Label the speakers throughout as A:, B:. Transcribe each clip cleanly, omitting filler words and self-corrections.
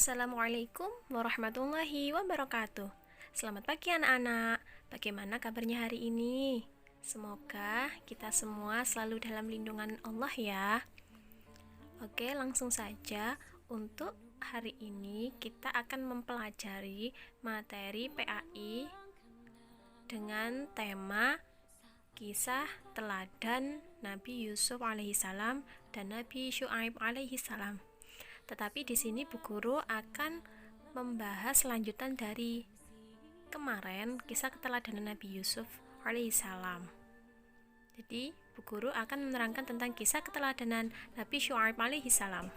A: Assalamualaikum warahmatullahi wabarakatuh. Selamat pagi anak-anak. Bagaimana kabarnya hari ini? Semoga kita semua selalu dalam lindungan Allah ya. Oke, langsung saja. Untuk hari ini kita akan mempelajari materi PAI dengan tema kisah teladan Nabi Yusuf alaihissalam dan Nabi Syu'aib alaihissalam. Tetapi di sini Bu Guru akan membahas lanjutan dari kemarin kisah keteladanan Nabi Yusuf alaihissalam. Jadi Bu Guru akan menerangkan tentang kisah keteladanan Nabi Syu'aib alaihissalam.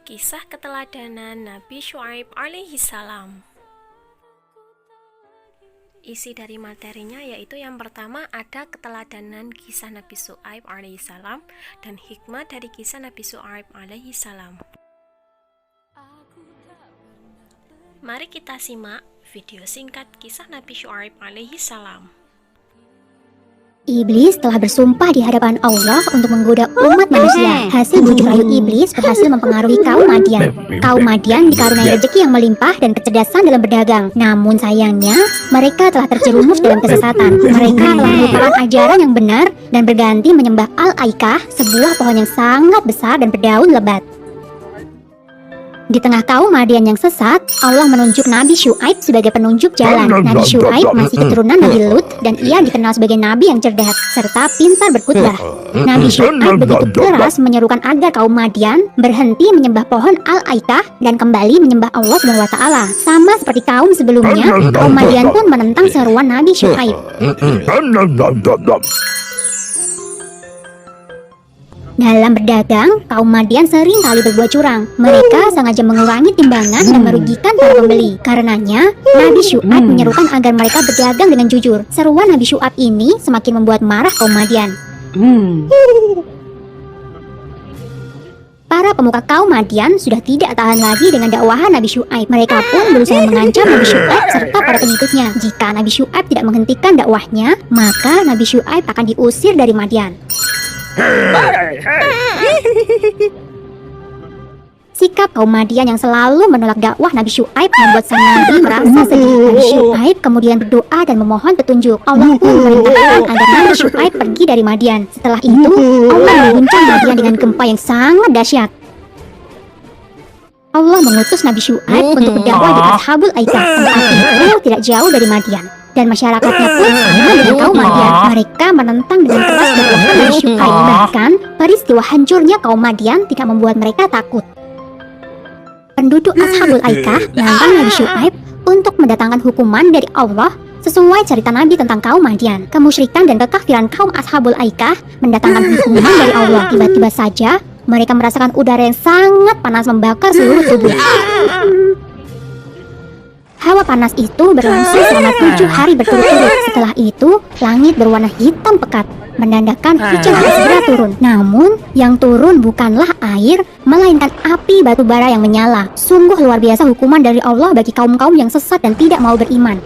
A: Kisah keteladanan Nabi Syu'aib alaihissalam. Isi dari materinya yaitu yang pertama ada keteladanan kisah Nabi Syu'aib alaihissalam dan hikmah dari kisah Nabi Syu'aib alaihissalam. Mari kita simak video singkat kisah Nabi Syu'aib alaihissalam.
B: Iblis telah bersumpah di hadapan Allah untuk menggoda umat manusia. Hasil bujuk rayu iblis berhasil mempengaruhi kaum Madian. Kaum Madian dikaruniai rezeki yang melimpah dan kecerdasan dalam berdagang. Namun sayangnya, mereka telah terjerumus dalam kesesatan. Mereka telah melupakan ajaran yang benar dan berganti menyembah Al-Aikah, sebuah pohon yang sangat besar dan berdaun lebat. Di tengah kaum Madian yang sesat, Allah menunjuk Nabi Syu'aib sebagai penunjuk jalan. Nabi Syu'aib masih keturunan Nabi Lut dan ia dikenal sebagai nabi yang cerdas serta pintar berkhutbah. Nabi Syu'aib begitu keras menyerukan agar kaum Madian berhenti menyembah pohon Al-Aikah dan kembali menyembah Allah SWT. Sama seperti kaum sebelumnya, kaum Madian pun menentang seruan Nabi Syu'aib. Dalam berdagang, kaum Madian sering kali berbuat curang. Mereka sengaja mengurangi timbangan dan merugikan para pembeli. Karenanya, Nabi Syu'aib menyerukan agar mereka berdagang dengan jujur. Seruan Nabi Syu'aib ini semakin membuat marah kaum Madian. Para pemuka kaum Madian sudah tidak tahan lagi dengan dakwahan Nabi Syu'aib. Mereka pun berusaha mengancam Nabi Syu'aib serta para pengikutnya. Jika Nabi Syu'aib tidak menghentikan dakwahnya, maka Nabi Syu'aib akan diusir dari Madian. Sikap kaum Madian yang selalu menolak dakwah Nabi Syu'aib membuat sang Nabi merasa sedih. Nabi Syu'aib kemudian berdoa dan memohon petunjuk. Allah pun memerintahkan agar Nabi Syu'aib pergi dari Madian. Setelah itu, Allah mengguncang Madian dengan gempa yang sangat dahsyat. Allah mengutus Nabi Syu'aib untuk berdakwah di Ashabul Aikah. Tempat itu tidak jauh dari Madian. Dan masyarakatnya pun sama dengan kaum Madian. Mereka menentang dengan keras dakwahan Nabi Syu'aib. Bahkan, peristiwa hancurnya kaum Madian tidak membuat mereka takut. Penduduk Ashabul Aikah menantang Nabi Syu'aib untuk mendatangkan hukuman dari Allah sesuai cerita Nabi tentang kaum Madian. Kemusyrikan dan kekafiran kaum Ashabul Aikah mendatangkan hukuman dari Allah. Tiba-tiba saja, mereka merasakan udara yang sangat panas membakar seluruh tubuh. Hawa panas itu berlangsung selama 7 hari berturut-turut. Setelah itu, langit berwarna hitam pekat, menandakan hujan akan segera turun. Namun, yang turun bukanlah air, melainkan api batu bara yang menyala. Sungguh luar biasa hukuman dari Allah bagi kaum-kaum yang sesat dan tidak mau beriman.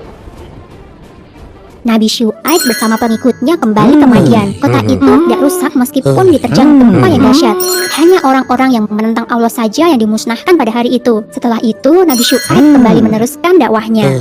B: Nabi Syu'aib bersama pengikutnya kembali ke Madian. Kota itu tidak rusak meskipun diterjang gempa yang dahsyat. Hanya orang-orang yang menentang Allah saja yang dimusnahkan pada hari itu. Setelah itu, Nabi Syu'aib kembali meneruskan dakwahnya.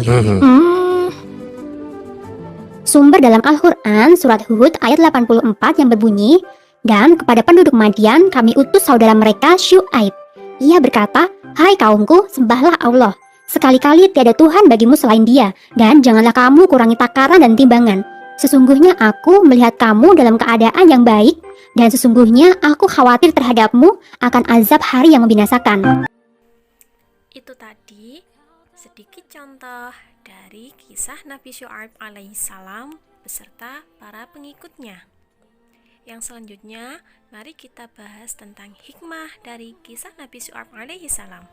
B: Sumber dalam Al-Quran, surat Hud ayat 84 yang berbunyi, "Dan kepada penduduk Madian kami utus saudara mereka Syu'aib. Ia berkata, 'Hai kaumku, sembahlah Allah. Sekali-kali tiada Tuhan bagimu selain Dia, dan janganlah kamu kurangi takaran dan timbangan. Sesungguhnya aku melihat kamu dalam keadaan yang baik, dan sesungguhnya aku khawatir terhadapmu akan azab hari yang membinasakan.'"
A: Itu tadi sedikit contoh dari kisah Nabi Syu'aib alaihissalam beserta para pengikutnya. Yang selanjutnya, mari kita bahas tentang hikmah dari kisah Nabi Syu'aib alaihissalam.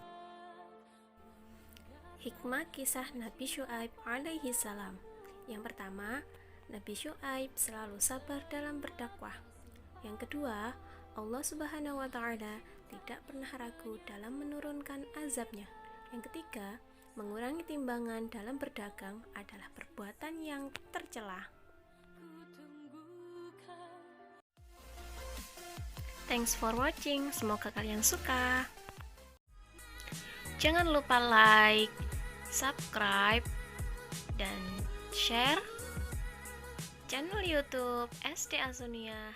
A: Hikmah kisah Nabi Syu'aib alaihissalam. Yang pertama, Nabi Syu'aib selalu sabar dalam berdakwah. Yang kedua, Allah Subhanahu wa Ta'ala tidak pernah ragu dalam menurunkan azabnya. Yang ketiga, mengurangi timbangan dalam berdagang adalah perbuatan yang tercela. Thanks for watching, semoga kalian suka. Jangan lupa like, subscribe, dan share channel YouTube SD Azunia.